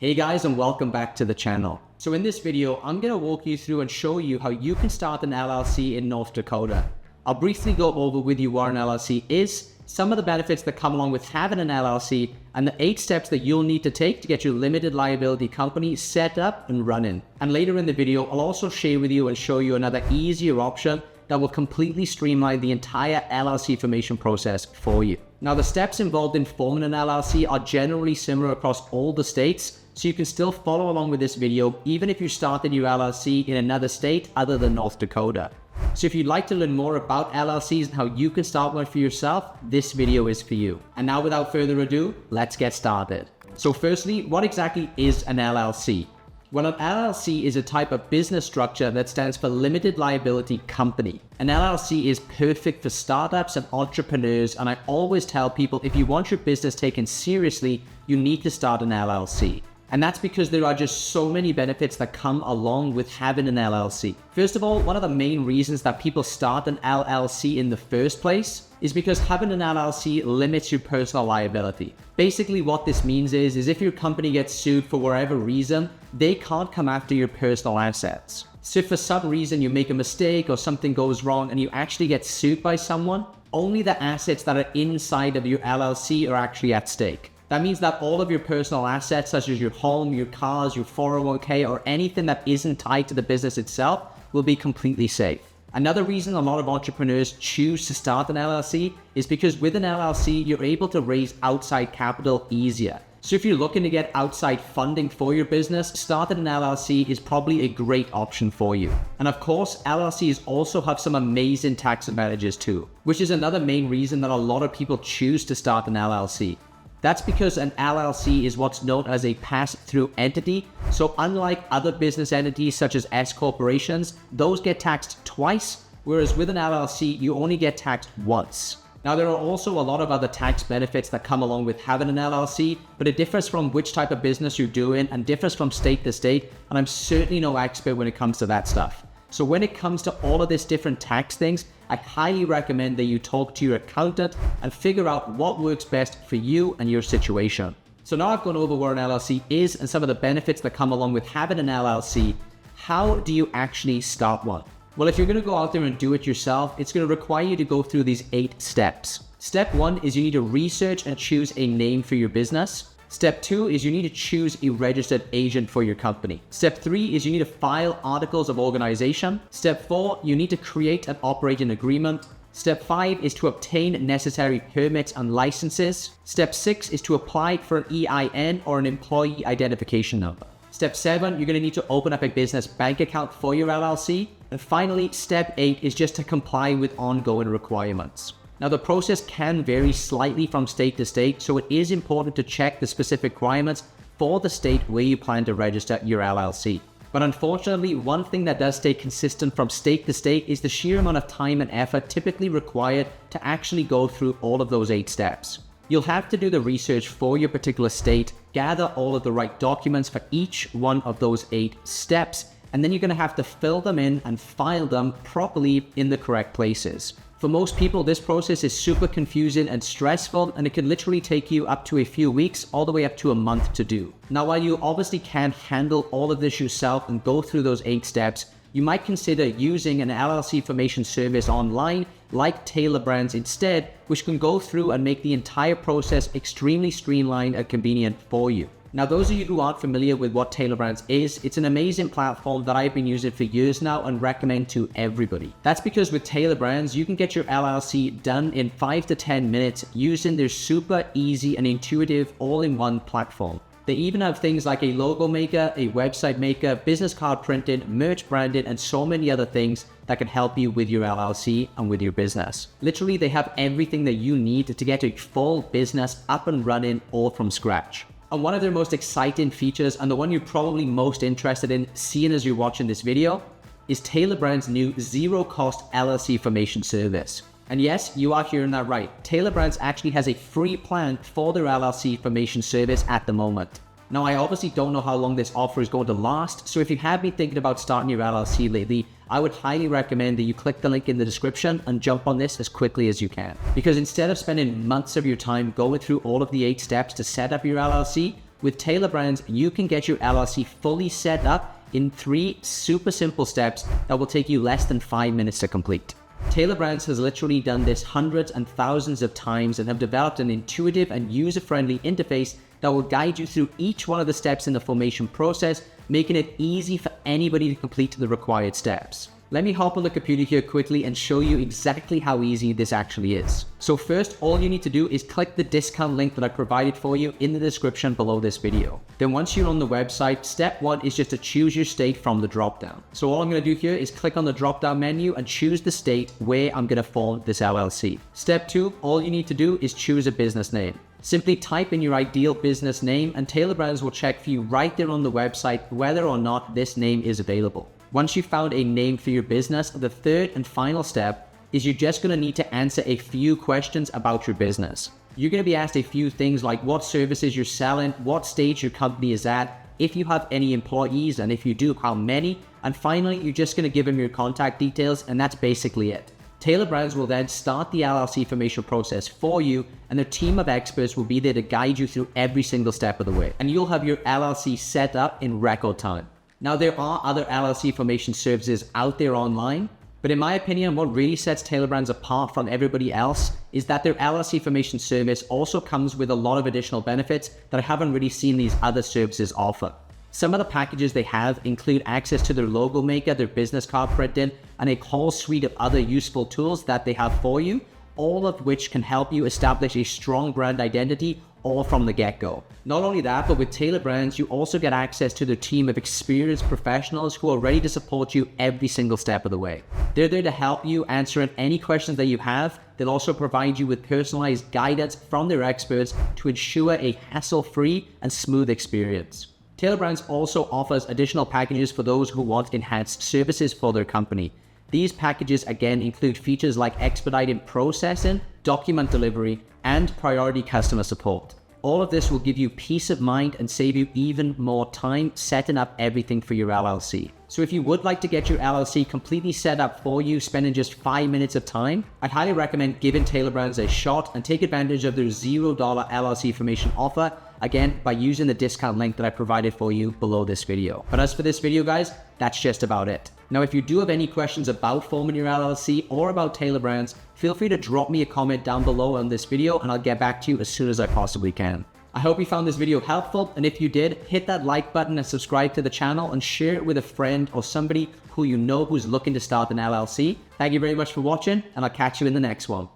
Hey guys, and welcome back to the channel. So in this video, I'm going to walk you through and show you how you can start an LLC in North Dakota. I'll briefly go over with you what an LLC is, some of the benefits that come along with having an LLC, and the 8 steps that you'll need to take to get your limited liability company set up and running. And later in the video, I'll also share with you and show you another easier option that will completely streamline the entire LLC formation process for you. Now, the steps involved in forming an LLC are generally similar across all the states, so you can still follow along with this video even if you started your LLC in another state other than North Dakota. So if you'd like to learn more about LLCs and how you can start one for yourself, this video is for you. And now without further ado, let's get started. So firstly, what exactly is an LLC? Well, an LLC is a type of business structure that stands for Limited Liability Company. An LLC is perfect for startups and entrepreneurs, and I always tell people if you want your business taken seriously, you need to start an LLC. And that's because there are just so many benefits that come along with having an LLC. First of all, one of the main reasons that people start an LLC in the first place is because having an LLC limits your personal liability. Basically what this means is if your company gets sued for whatever reason, they can't come after your personal assets. So if for some reason you make a mistake or something goes wrong and you actually get sued by someone, only the assets that are inside of your LLC are actually at stake. That means that all of your personal assets, such as your home, your cars, your 401k, or anything that isn't tied to the business itself, will be completely safe. Another reason a lot of entrepreneurs choose to start an LLC is because with an LLC, you're able to raise outside capital easier. So if you're looking to get outside funding for your business, starting an LLC is probably a great option for you. And of course, LLCs also have some amazing tax advantages too, which is another main reason that a lot of people choose to start an LLC. That's because an LLC is what's known as a pass-through entity. So unlike other business entities such as S corporations, those get taxed twice, whereas with an LLC, you only get taxed once. Now, there are also a lot of other tax benefits that come along with having an LLC, but it differs from which type of business you're doing and differs from state to state, and I'm certainly no expert when it comes to that stuff. So when it comes to all of these different tax things, I highly recommend that you talk to your accountant and figure out what works best for you and your situation. So now I've gone over what an LLC is and some of the benefits that come along with having an LLC. How do you actually start one? Well, if you're going to go out there and do it yourself, it's going to require you to go through these 8 steps. Step 1 is you need to research and choose a name for your business. Step 2 is you need to choose a registered agent for your company. Step 3 is you need to file articles of organization. Step 4, you need to create and operate an agreement. Step 5 is to obtain necessary permits and licenses. Step 6 is to apply for an EIN or an employee identification number. Step 7, you're going to need to open up a business bank account for your LLC. And finally, step 8 is just to comply with ongoing requirements. Now, the process can vary slightly from state to state, so it is important to check the specific requirements for the state where you plan to register your LLC. But unfortunately, one thing that does stay consistent from state to state is the sheer amount of time and effort typically required to actually go through all of those 8 steps. You'll have to do the research for your particular state, gather all of the right documents for each one of those 8 steps, and then you're going to have to fill them in and file them properly in the correct places. For most people, this process is super confusing and stressful, and it can literally take you up to a few weeks, all the way up to a month to do. Now, while you obviously can't handle all of this yourself and go through those 8 steps, you might consider using an LLC formation service online like Tailor Brands instead, which can go through and make the entire process extremely streamlined and convenient for you. Now, those of you who aren't familiar with what Tailor Brands is, it's an amazing platform that I've been using for years now and recommend to everybody. That's because with Tailor Brands, you can get your LLC done in 5 to 10 minutes using their super easy and intuitive all-in-one platform. They even have things like a logo maker, a website maker, business card printing, merch branding, and so many other things that can help you with your LLC and with your business. Literally, they have everything that you need to get a full business up and running all from scratch. And one of their most exciting features, and the one you're probably most interested in seeing as you're watching this video, is Tailor Brands' new zero-cost LLC formation service. And yes, you are hearing that right. Tailor Brands actually has a free plan for their LLC formation service at the moment. Now, I obviously don't know how long this offer is going to last, so if you have been thinking about starting your LLC lately, I would highly recommend that you click the link in the description and jump on this as quickly as you can. Because instead of spending months of your time going through all of the 8 steps to set up your LLC, With Tailor Brands, you can get your LLC fully set up in 3 super simple steps that will take you less than 5 minutes to complete. Tailor Brands has literally done this hundreds and thousands of times and have developed an intuitive and user-friendly interface that will guide you through each one of the steps in the formation process, making it easy for anybody to complete the required steps. Let me hop on the computer here quickly and show you exactly how easy this actually is. So first, all you need to do is click the discount link that I provided for you in the description below this video. Then once you're on the website, step 1 is just to choose your state from the dropdown. So all I'm going to do here is click on the dropdown menu and choose the state where I'm going to form this LLC. Step 2, all you need to do is choose a business name. Simply type in your ideal business name and Tailor Brands will check for you right there on the website whether or not this name is available. Once you've found a name for your business, the third and final step is you're just going to need to answer a few questions about your business. You're going to be asked a few things like what services you're selling, what stage your company is at, if you have any employees, and if you do, how many, and finally, you're just going to give them your contact details, and that's basically it. Tailor Brands will then start the LLC formation process for you, and their team of experts will be there to guide you through every single step of the way, and you'll have your LLC set up in record time. Now, there are other LLC formation services out there online, but in my opinion, what really sets Tailor Brands apart from everybody else is that their LLC formation service also comes with a lot of additional benefits that I haven't really seen these other services offer. Some of the packages they have include access to their logo maker, their business card printing, and a whole suite of other useful tools that they have for you, all of which can help you establish a strong brand identity all from the get-go. Not only that, but with Tailor Brands, you also get access to their team of experienced professionals who are ready to support you every single step of the way. They're there to help you answer any questions that you have. They'll also provide you with personalized guidance from their experts to ensure a hassle-free and smooth experience. Tailor Brands also offers additional packages for those who want enhanced services for their company. These packages again include features like expedited processing, document delivery, and priority customer support. All of this will give you peace of mind and save you even more time setting up everything for your LLC. So if you would like to get your LLC completely set up for you, spending just 5 minutes of time, I'd highly recommend giving Tailor Brands a shot and take advantage of their $0 LLC formation offer, again, by using the discount link that I provided for you below this video. But as for this video, guys, that's just about it. Now, if you do have any questions about forming your LLC or about Tailor Brands, feel free to drop me a comment down below on this video and I'll get back to you as soon as I possibly can. I hope you found this video helpful, and if you did, hit that like button and subscribe to the channel and share it with a friend or somebody who you know who's looking to start an LLC. Thank you very much for watching, and I'll catch you in the next one.